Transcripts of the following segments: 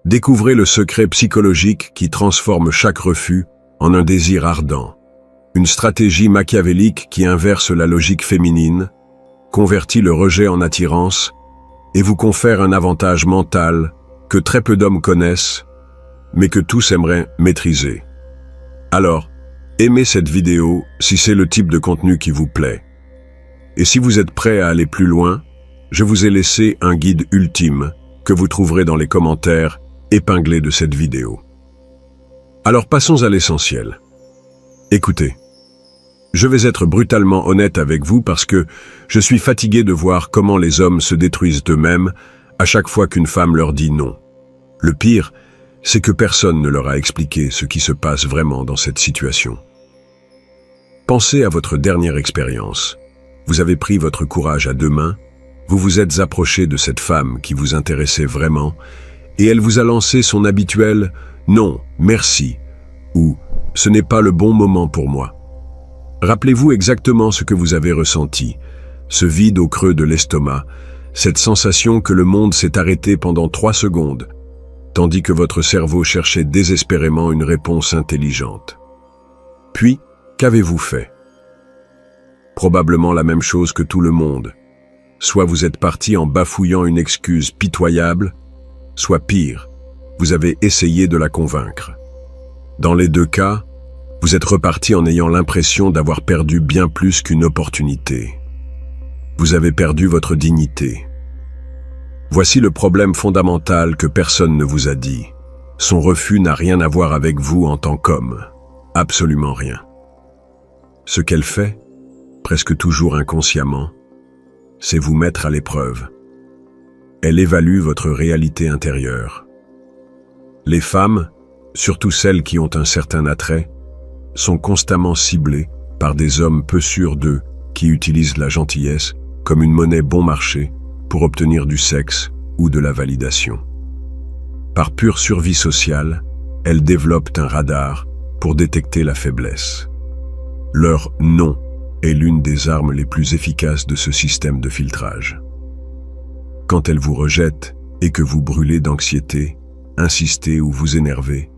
Découvrez le secret psychologique qui transforme chaque refus en un désir ardent. Une stratégie machiavélique qui inverse la logique féminine, convertit le rejet en attirance et vous confère un avantage mental que très peu d'hommes connaissent, mais que tous aimeraient maîtriser. Alors, aimez cette vidéo si c'est le type de contenu qui vous plaît. Et si vous êtes prêt à aller plus loin, je vous ai laissé un guide ultime que vous trouverez dans les commentaires épinglés de cette vidéo. Alors passons à l'essentiel. Écoutez, je vais être brutalement honnête avec vous parce que je suis fatigué de voir comment les hommes se détruisent eux-mêmes à chaque fois qu'une femme leur dit non. Le pire, c'est que personne ne leur a expliqué ce qui se passe vraiment dans cette situation. Pensez à votre dernière expérience. Vous avez pris votre courage à deux mains, vous vous êtes approché de cette femme qui vous intéressait vraiment, et elle vous a lancé son habituel « non, merci » ou « ce n'est pas le bon moment pour moi ». Rappelez-vous exactement ce que vous avez ressenti, ce vide au creux de l'estomac, cette sensation que le monde s'est arrêté pendant 3 secondes, tandis que votre cerveau cherchait désespérément une réponse intelligente. Puis, qu'avez-vous fait? Probablement la même chose que tout le monde. Soit vous êtes parti en bafouillant une excuse pitoyable, soit pire, vous avez essayé de la convaincre. Dans les deux cas, vous êtes reparti en ayant l'impression d'avoir perdu bien plus qu'une opportunité. Vous avez perdu votre dignité. Voici le problème fondamental que personne ne vous a dit. Son refus n'a rien à voir avec vous en tant qu'homme. Absolument rien. Ce qu'elle fait, presque toujours inconsciemment, c'est vous mettre à l'épreuve. Elle évalue votre réalité intérieure. Les femmes, surtout celles qui ont un certain attrait, sont constamment ciblées par des hommes peu sûrs d'eux qui utilisent la gentillesse comme une monnaie bon marché pour obtenir du sexe ou de la validation. Par pure survie sociale, elles développent un radar pour détecter la faiblesse. Leur « non » est l'une des armes les plus efficaces de ce système de filtrage. Quand elles vous rejettent et que vous brûlez d'anxiété, insistez ou vous énervez,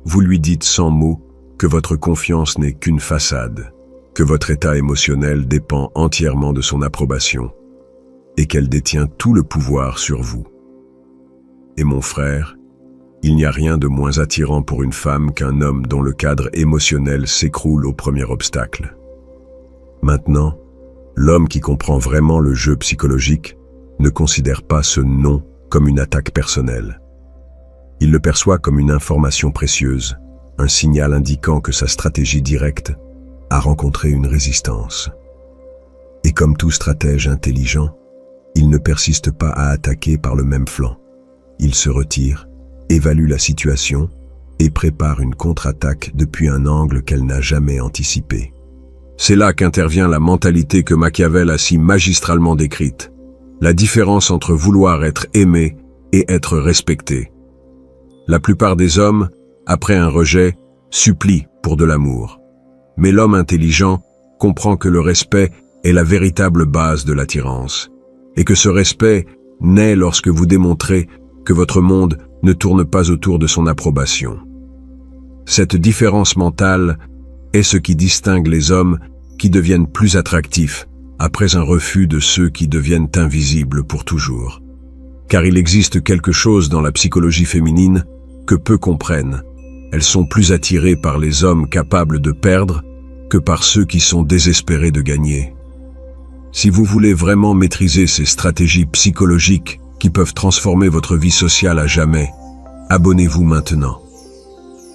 vous lui dites sans mots que votre confiance n'est qu'une façade, que votre état émotionnel dépend entièrement de son approbation et qu'elle détient tout le pouvoir sur vous. Et mon frère, il n'y a rien de moins attirant pour une femme qu'un homme dont le cadre émotionnel s'écroule au premier obstacle. Maintenant, l'homme qui comprend vraiment le jeu psychologique ne considère pas ce non comme une attaque personnelle. Il le perçoit comme une information précieuse, un signal indiquant que sa stratégie directe a rencontré une résistance. Et comme tout stratège intelligent, il ne persiste pas à attaquer par le même flanc. Il se retire, évalue la situation et prépare une contre-attaque depuis un angle qu'elle n'a jamais anticipé. C'est là qu'intervient la mentalité que Machiavel a si magistralement décrite. La différence entre vouloir être aimé et être respecté. La plupart des hommes, après un rejet, supplient pour de l'amour. Mais l'homme intelligent comprend que le respect est la véritable base de l'attirance, et que ce respect naît lorsque vous démontrez que votre monde ne tourne pas autour de son approbation. Cette différence mentale est ce qui distingue les hommes qui deviennent plus attractifs après un refus de ceux qui deviennent invisibles pour toujours. Car il existe quelque chose dans la psychologie féminine que peu comprennent. Elles sont plus attirées par les hommes capables de perdre que par ceux qui sont désespérés de gagner. Si vous voulez vraiment maîtriser ces stratégies psychologiques qui peuvent transformer votre vie sociale à jamais, abonnez-vous maintenant.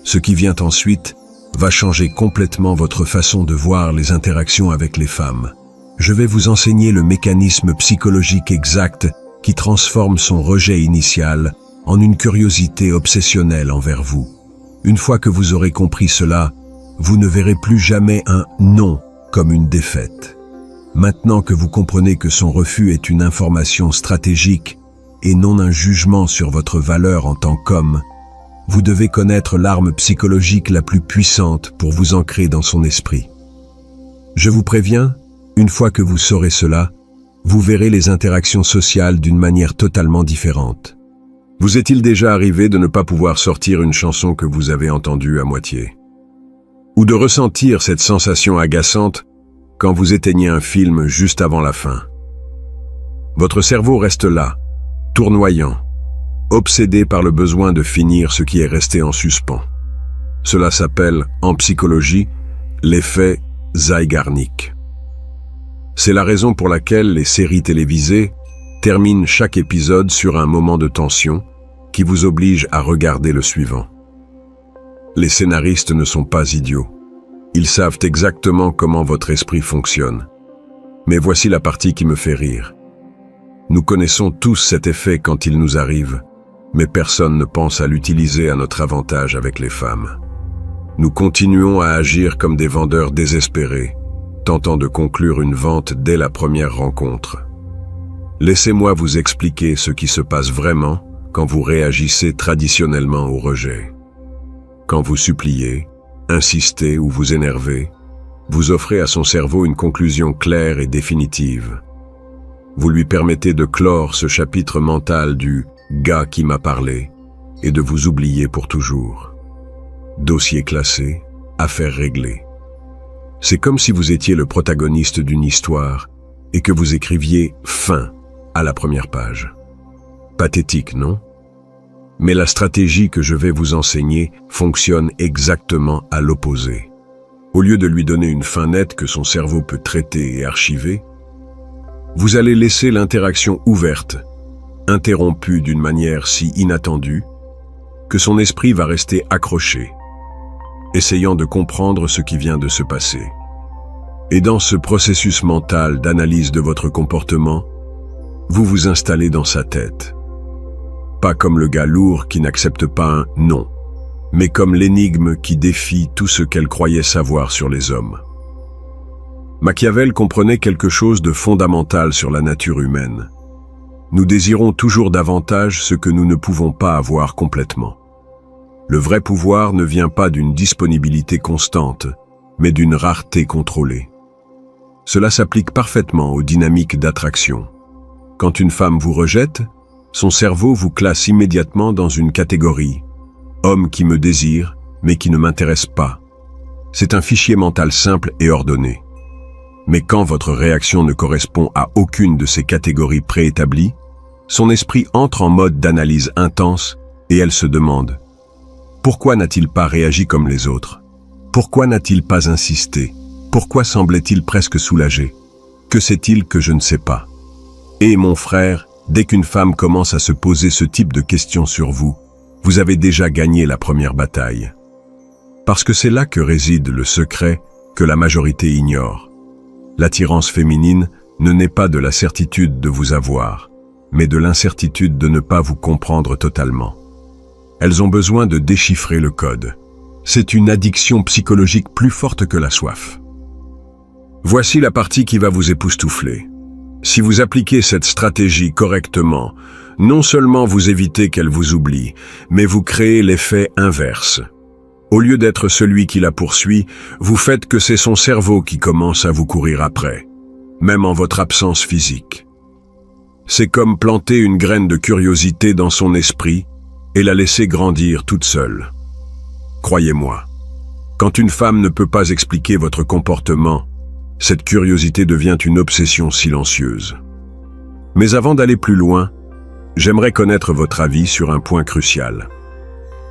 Ce qui vient ensuite va changer complètement votre façon de voir les interactions avec les femmes. Je vais vous enseigner le mécanisme psychologique exact qui transforme son rejet initial en une curiosité obsessionnelle envers vous. Une fois que vous aurez compris cela, vous ne verrez plus jamais un « non » comme une défaite. Maintenant que vous comprenez que son refus est une information stratégique et non un jugement sur votre valeur en tant qu'homme, vous devez connaître l'arme psychologique la plus puissante pour vous ancrer dans son esprit. Je vous préviens, une fois que vous saurez cela, vous verrez les interactions sociales d'une manière totalement différente. Vous est-il déjà arrivé de ne pas pouvoir sortir une chanson que vous avez entendue à moitié? Ou de ressentir cette sensation agaçante quand vous éteignez un film juste avant la fin? Votre cerveau reste là, tournoyant, obsédé par le besoin de finir ce qui est resté en suspens. Cela s'appelle, en psychologie, l'effet Zeigarnik. C'est la raison pour laquelle les séries télévisées terminent chaque épisode sur un moment de tension qui vous oblige à regarder le suivant. Les scénaristes ne sont pas idiots. Ils savent exactement comment votre esprit fonctionne. Mais voici la partie qui me fait rire. Nous connaissons tous cet effet quand il nous arrive, mais personne ne pense à l'utiliser à notre avantage avec les femmes. Nous continuons à agir comme des vendeurs désespérés, tentant de conclure une vente dès la première rencontre. Laissez-moi vous expliquer ce qui se passe vraiment quand vous réagissez traditionnellement au rejet. Quand vous suppliez, insistez ou vous énervez, vous offrez à son cerveau une conclusion claire et définitive. Vous lui permettez de clore ce chapitre mental du « gars qui m'a parlé » et de vous oublier pour toujours. Dossier classé, affaire réglée. C'est comme si vous étiez le protagoniste d'une histoire et que vous écriviez « fin » à la première page. Pathétique, non? Mais la stratégie que je vais vous enseigner fonctionne exactement à l'opposé. Au lieu de lui donner une fin nette que son cerveau peut traiter et archiver, vous allez laisser l'interaction ouverte, interrompue d'une manière si inattendue, que son esprit va rester accroché, essayant de comprendre ce qui vient de se passer. Et dans ce processus mental d'analyse de votre comportement, vous vous installez dans sa tête. Pas comme le gars lourd qui n'accepte pas un « non », mais comme l'énigme qui défie tout ce qu'elle croyait savoir sur les hommes. Machiavel comprenait quelque chose de fondamental sur la nature humaine. Nous désirons toujours davantage ce que nous ne pouvons pas avoir complètement. Le vrai pouvoir ne vient pas d'une disponibilité constante, mais d'une rareté contrôlée. Cela s'applique parfaitement aux dynamiques d'attraction. Quand une femme vous rejette, son cerveau vous classe immédiatement dans une catégorie « homme qui me désire, mais qui ne m'intéresse pas ». C'est un fichier mental simple et ordonné. Mais quand votre réaction ne correspond à aucune de ces catégories préétablies, son esprit entre en mode d'analyse intense et elle se demande « Pourquoi n'a-t-il pas réagi comme les autres? Pourquoi n'a-t-il pas insisté? Pourquoi semblait-il presque soulagé? Que sait-il que je ne sais pas ?» Et mon frère, dès qu'une femme commence à se poser ce type de questions sur vous, vous avez déjà gagné la première bataille. Parce que c'est là que réside le secret que la majorité ignore. L'attirance féminine ne naît pas de la certitude de vous avoir, mais de l'incertitude de ne pas vous comprendre totalement. Elles ont besoin de déchiffrer le code. C'est une addiction psychologique plus forte que la soif. Voici la partie qui va vous époustoufler. Si vous appliquez cette stratégie correctement, non seulement vous évitez qu'elle vous oublie, mais vous créez l'effet inverse. Au lieu d'être celui qui la poursuit, vous faites que c'est son cerveau qui commence à vous courir après, même en votre absence physique. C'est comme planter une graine de curiosité dans son esprit et la laisser grandir toute seule. Croyez-moi, quand une femme ne peut pas expliquer votre comportement, cette curiosité devient une obsession silencieuse. Mais avant d'aller plus loin, j'aimerais connaître votre avis sur un point crucial.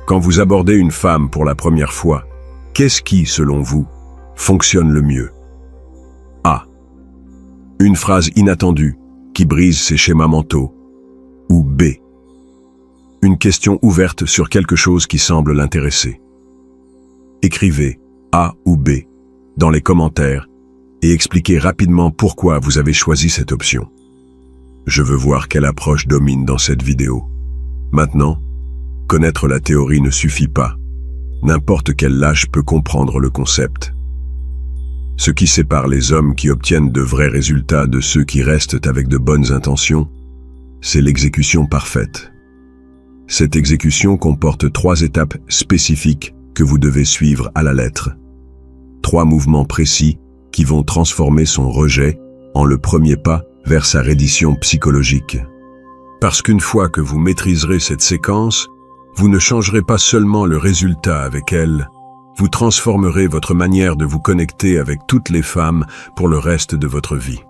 Quand vous abordez une femme pour la première fois, qu'est-ce qui, selon vous, fonctionne le mieux? A. Une phrase inattendue qui brise ses schémas mentaux. Ou B. Une question ouverte sur quelque chose qui semble l'intéresser. Écrivez A ou B dans les commentaires et expliquez rapidement pourquoi vous avez choisi cette option. Je veux voir quelle approche domine dans cette vidéo. Maintenant, connaître la théorie ne suffit pas. N'importe quel lâche peut comprendre le concept. Ce qui sépare les hommes qui obtiennent de vrais résultats de ceux qui restent avec de bonnes intentions, c'est l'exécution parfaite. Cette exécution comporte 3 étapes spécifiques que vous devez suivre à la lettre. 3 mouvements précis qui vont transformer son rejet en le premier pas vers sa reddition psychologique. Parce qu'une fois que vous maîtriserez cette séquence, vous ne changerez pas seulement le résultat avec elle, vous transformerez votre manière de vous connecter avec toutes les femmes pour le reste de votre vie.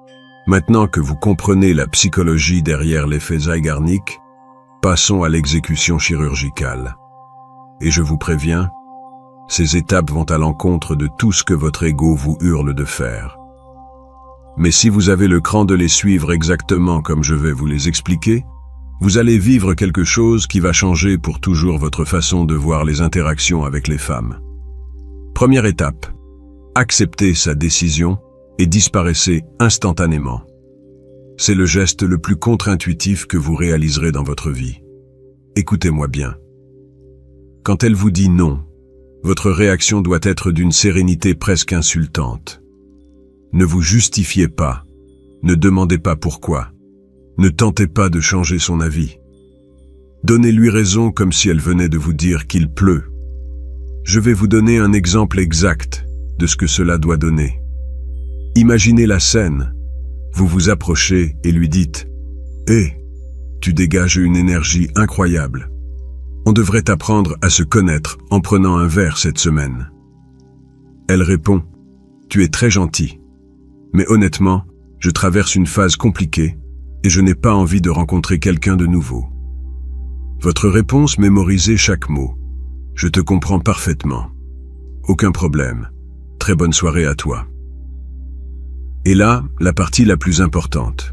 Maintenant que vous comprenez la psychologie derrière l'effet Zeigarnik, passons à l'exécution chirurgicale. Et je vous préviens, ces étapes vont à l'encontre de tout ce que votre ego vous hurle de faire. Mais si vous avez le cran de les suivre exactement comme je vais vous les expliquer, vous allez vivre quelque chose qui va changer pour toujours votre façon de voir les interactions avec les femmes. Première étape, acceptez sa décision et disparaissez instantanément. C'est le geste le plus contre-intuitif que vous réaliserez dans votre vie. Écoutez-moi bien. Quand elle vous dit non, votre réaction doit être d'une sérénité presque insultante. Ne vous justifiez pas, ne demandez pas pourquoi, ne tentez pas de changer son avis. Donnez-lui raison comme si elle venait de vous dire qu'il pleut. Je vais vous donner un exemple exact de ce que cela doit donner. Imaginez la scène. Vous vous approchez et lui dites « Hé, tu dégages une énergie incroyable. On devrait apprendre à se connaître en prenant un verre cette semaine. » Elle répond « Tu es très gentil. Mais honnêtement, je traverse une phase compliquée et je n'ai pas envie de rencontrer quelqu'un de nouveau. » Votre réponse, mémorisez chaque mot. « Je te comprends parfaitement. Aucun problème. Très bonne soirée à toi. » Et là, la partie la plus importante.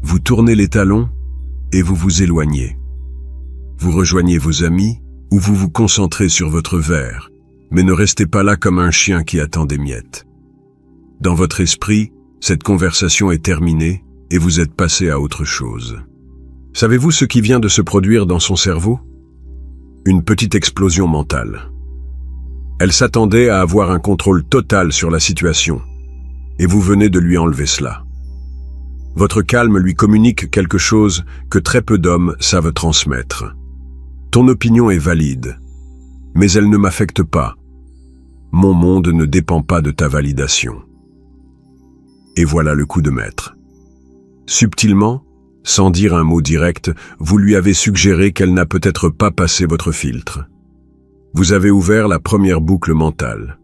Vous tournez les talons et vous vous éloignez. Vous rejoignez vos amis ou vous vous concentrez sur votre verre, mais ne restez pas là comme un chien qui attend des miettes. Dans votre esprit, cette conversation est terminée et vous êtes passé à autre chose. Savez-vous ce qui vient de se produire dans son cerveau? Une petite explosion mentale. Elle s'attendait à avoir un contrôle total sur la situation, et vous venez de lui enlever cela. Votre calme lui communique quelque chose que très peu d'hommes savent transmettre. Ton opinion est valide, mais elle ne m'affecte pas. Mon monde ne dépend pas de ta validation. Et voilà le coup de maître. Subtilement, sans dire un mot direct, vous lui avez suggéré qu'elle n'a peut-être pas passé votre filtre. Vous avez ouvert la première boucle mentale.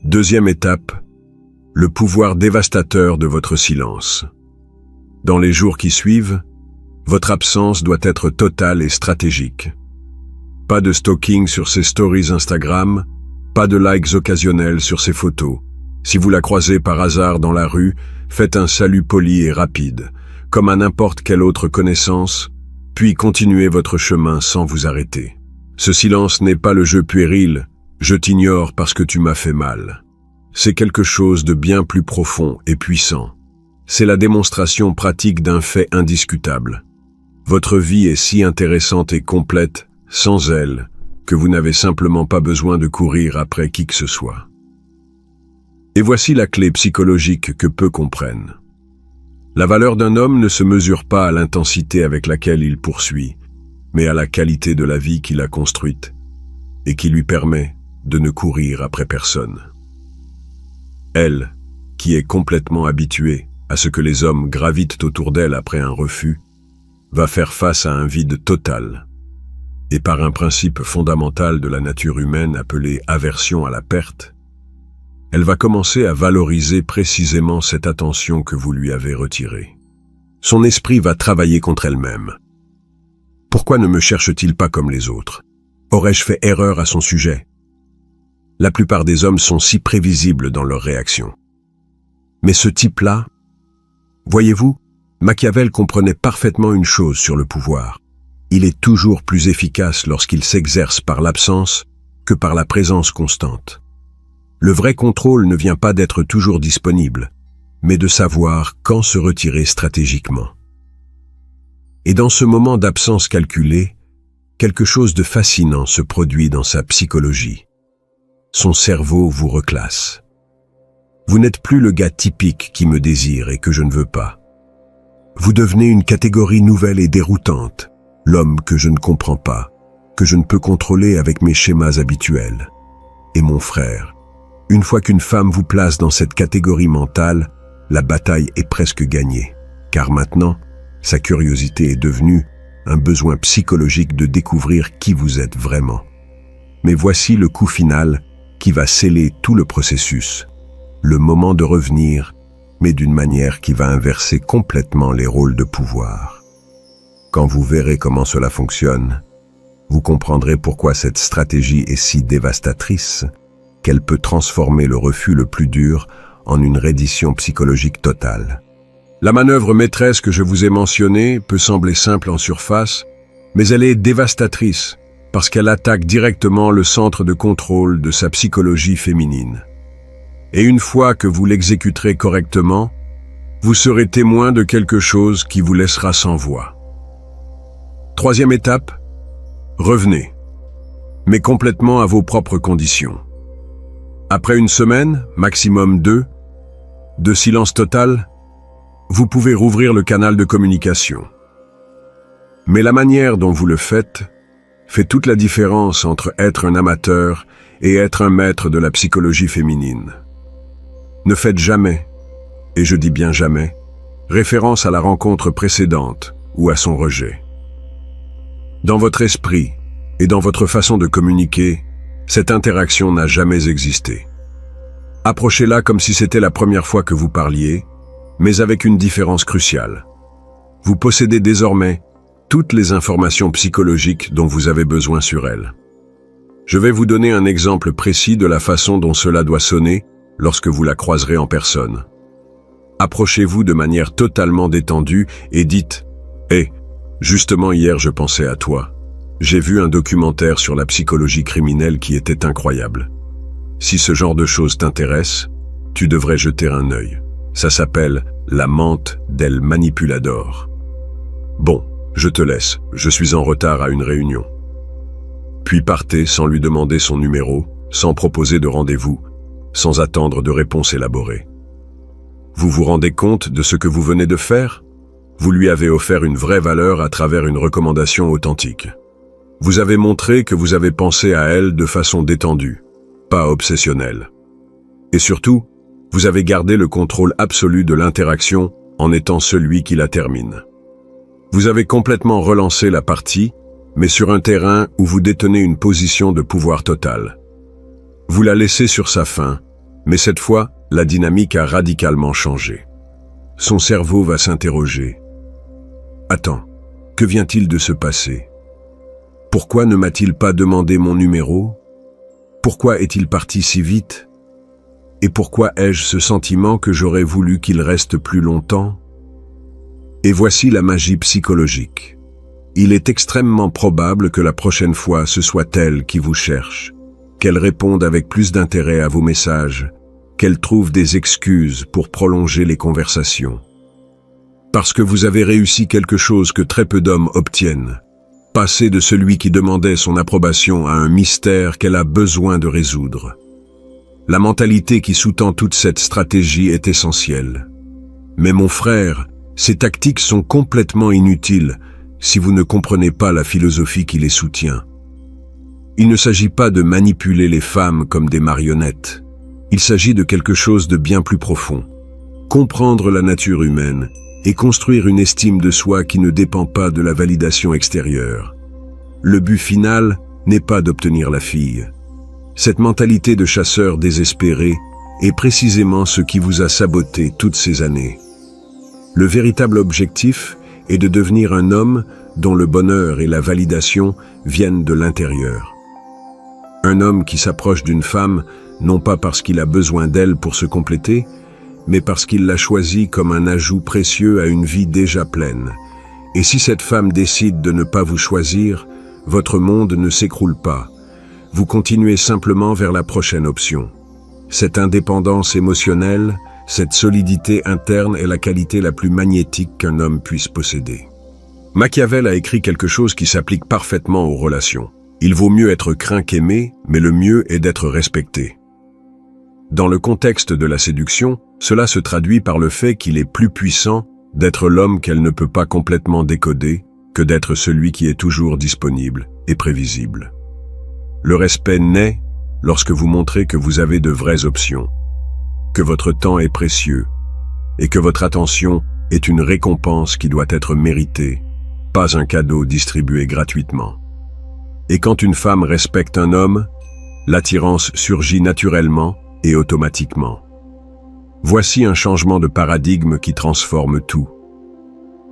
Deuxième étape, le pouvoir dévastateur de votre silence. Dans les jours qui suivent, votre absence doit être totale et stratégique. Pas de stalking sur ses stories Instagram, pas de likes occasionnels sur ses photos. Si vous la croisez par hasard dans la rue, faites un salut poli et rapide, comme à n'importe quelle autre connaissance, puis continuez votre chemin sans vous arrêter. Ce silence n'est pas le jeu puéril « je t'ignore parce que tu m'as fait mal ». C'est quelque chose de bien plus profond et puissant. C'est la démonstration pratique d'un fait indiscutable. Votre vie est si intéressante et complète, sans elle, que vous n'avez simplement pas besoin de courir après qui que ce soit. Et voici la clé psychologique que peu comprennent. La valeur d'un homme ne se mesure pas à l'intensité avec laquelle il poursuit, mais à la qualité de la vie qu'il a construite et qui lui permet de ne courir après personne. Elle, qui est complètement habituée à ce que les hommes gravitent autour d'elle après un refus, va faire face à un vide total. Et par un principe fondamental de la nature humaine appelé aversion à la perte, elle va commencer à valoriser précisément cette attention que vous lui avez retirée. Son esprit va travailler contre elle-même. Pourquoi ne me cherche-t-il pas comme les autres? Aurais-je fait erreur à son sujet? La plupart des hommes sont si prévisibles dans leurs réactions. Mais ce type-là, voyez-vous, Machiavel comprenait parfaitement une chose sur le pouvoir. Il est toujours plus efficace lorsqu'il s'exerce par l'absence que par la présence constante. Le vrai contrôle ne vient pas d'être toujours disponible, mais de savoir quand se retirer stratégiquement. Et dans ce moment d'absence calculée, quelque chose de fascinant se produit dans sa psychologie. Son cerveau vous reclasse. Vous n'êtes plus le gars typique qui me désire et que je ne veux pas. Vous devenez une catégorie nouvelle et déroutante, l'homme que je ne comprends pas, que je ne peux contrôler avec mes schémas habituels. Et mon frère, une fois qu'une femme vous place dans cette catégorie mentale, la bataille est presque gagnée, car maintenant, Sa curiosité est devenue un besoin psychologique de découvrir qui vous êtes vraiment. Mais voici le coup final qui va sceller tout le processus. Le moment de revenir, mais d'une manière qui va inverser complètement les rôles de pouvoir. Quand vous verrez comment cela fonctionne, vous comprendrez pourquoi cette stratégie est si dévastatrice qu'elle peut transformer le refus le plus dur en une reddition psychologique totale. La manœuvre maîtresse que je vous ai mentionnée peut sembler simple en surface, mais elle est dévastatrice parce qu'elle attaque directement le centre de contrôle de sa psychologie féminine. Et une fois que vous l'exécuterez correctement, vous serez témoin de quelque chose qui vous laissera sans voix. Troisième étape, revenez, mais complètement à vos propres conditions. Après une semaine, maximum 2, de silence total, vous pouvez rouvrir le canal de communication. Mais la manière dont vous le faites fait toute la différence entre être un amateur et être un maître de la psychologie féminine. Ne faites jamais, et je dis bien jamais, référence à la rencontre précédente ou à son rejet. Dans votre esprit et dans votre façon de communiquer, cette interaction n'a jamais existé. Approchez-la comme si c'était la première fois que vous parliez, mais avec une différence cruciale. Vous possédez désormais toutes les informations psychologiques dont vous avez besoin sur elle. Je vais vous donner un exemple précis de la façon dont cela doit sonner lorsque vous la croiserez en personne. Approchez-vous de manière totalement détendue et dites « Hé, justement hier je pensais à toi. J'ai vu un documentaire sur la psychologie criminelle qui était incroyable. Si ce genre de choses t'intéresse, tu devrais jeter un œil. Ça s'appelle La Mente del Manipulador. Bon, je te laisse, je suis en retard à une réunion. » Puis partez sans lui demander son numéro, sans proposer de rendez-vous, sans attendre de réponse élaborée. Vous vous rendez compte de ce que vous venez de faire? Vous lui avez offert une vraie valeur à travers une recommandation authentique. Vous avez montré que vous avez pensé à elle de façon détendue, pas obsessionnelle. Et surtout, vous avez gardé le contrôle absolu de l'interaction en étant celui qui la termine. Vous avez complètement relancé la partie, mais sur un terrain où vous détenez une position de pouvoir total. Vous la laissez sur sa faim, mais cette fois, la dynamique a radicalement changé. Son cerveau va s'interroger. « Attends, que vient-il de se passer? Pourquoi ne m'a-t-il pas demandé mon numéro? Pourquoi est-il parti si vite? Et pourquoi ai-je ce sentiment que j'aurais voulu qu'il reste plus longtemps? » Et voici la magie psychologique. Il est extrêmement probable que la prochaine fois ce soit elle qui vous cherche, qu'elle réponde avec plus d'intérêt à vos messages, qu'elle trouve des excuses pour prolonger les conversations. Parce que vous avez réussi quelque chose que très peu d'hommes obtiennent. Passer de celui qui demandait son approbation à un mystère qu'elle a besoin de résoudre. La mentalité qui sous-tend toute cette stratégie est essentielle. Mais mon frère, ces tactiques sont complètement inutiles si vous ne comprenez pas la philosophie qui les soutient. Il ne s'agit pas de manipuler les femmes comme des marionnettes. Il s'agit de quelque chose de bien plus profond. Comprendre la nature humaine et construire une estime de soi qui ne dépend pas de la validation extérieure. Le but final n'est pas d'obtenir la fille. Cette mentalité de chasseur désespéré est précisément ce qui vous a saboté toutes ces années. Le véritable objectif est de devenir un homme dont le bonheur et la validation viennent de l'intérieur. Un homme qui s'approche d'une femme non pas parce qu'il a besoin d'elle pour se compléter, mais parce qu'il l'a choisie comme un ajout précieux à une vie déjà pleine. Et si cette femme décide de ne pas vous choisir, votre monde ne s'écroule pas. Vous continuez simplement vers la prochaine option. Cette indépendance émotionnelle, cette solidité interne est la qualité la plus magnétique qu'un homme puisse posséder. Machiavel a écrit quelque chose qui s'applique parfaitement aux relations. Il vaut mieux être craint qu'aimé, mais le mieux est d'être respecté. Dans le contexte de la séduction, cela se traduit par le fait qu'il est plus puissant d'être l'homme qu'elle ne peut pas complètement décoder que d'être celui qui est toujours disponible et prévisible. Le respect naît lorsque vous montrez que vous avez de vraies options, que votre temps est précieux et que votre attention est une récompense qui doit être méritée, pas un cadeau distribué gratuitement. Et quand une femme respecte un homme, l'attirance surgit naturellement et automatiquement. Voici un changement de paradigme qui transforme tout.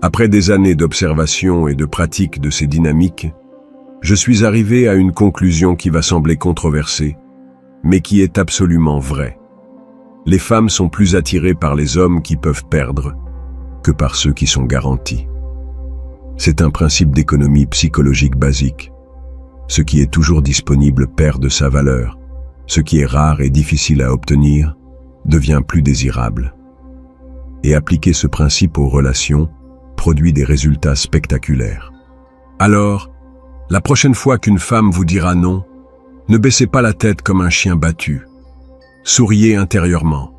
Après des années d'observation et de pratique de ces dynamiques, je suis arrivé à une conclusion qui va sembler controversée, mais qui est absolument vraie. Les femmes sont plus attirées par les hommes qui peuvent perdre que par ceux qui sont garantis. C'est un principe d'économie psychologique basique. Ce qui est toujours disponible perd de sa valeur. Ce qui est rare et difficile à obtenir devient plus désirable. Et appliquer ce principe aux relations produit des résultats spectaculaires. Alors, la prochaine fois qu'une femme vous dira non, ne baissez pas la tête comme un chien battu. Souriez intérieurement,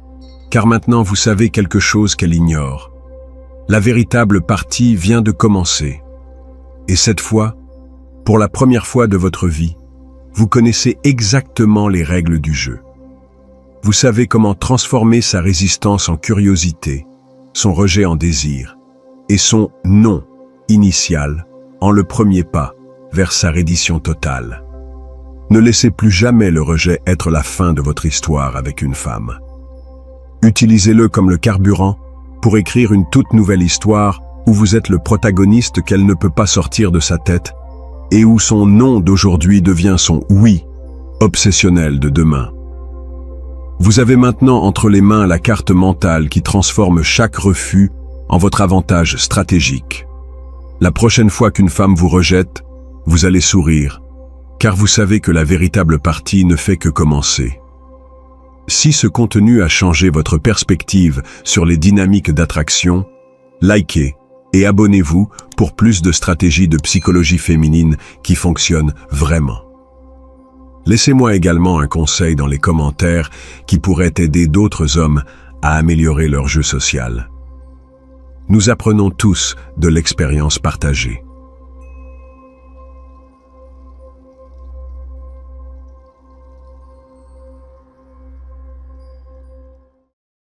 car maintenant vous savez quelque chose qu'elle ignore. La véritable partie vient de commencer. Et cette fois, pour la première fois de votre vie, vous connaissez exactement les règles du jeu. Vous savez comment transformer sa résistance en curiosité, son rejet en désir, et son non initial en le premier pas vers sa reddition totale. Ne laissez plus jamais le rejet être la fin de votre histoire avec une femme. Utilisez-le comme le carburant pour écrire une toute nouvelle histoire où vous êtes le protagoniste qu'elle ne peut pas sortir de sa tête et où son non d'aujourd'hui devient son oui obsessionnel de demain. Vous avez maintenant entre les mains la carte mentale qui transforme chaque refus en votre avantage stratégique. La prochaine fois qu'une femme vous rejette, vous allez sourire, car vous savez que la véritable partie ne fait que commencer. Si ce contenu a changé votre perspective sur les dynamiques d'attraction, likez et abonnez-vous pour plus de stratégies de psychologie féminine qui fonctionnent vraiment. Laissez-moi également un conseil dans les commentaires qui pourrait aider d'autres hommes à améliorer leur jeu social. Nous apprenons tous de l'expérience partagée.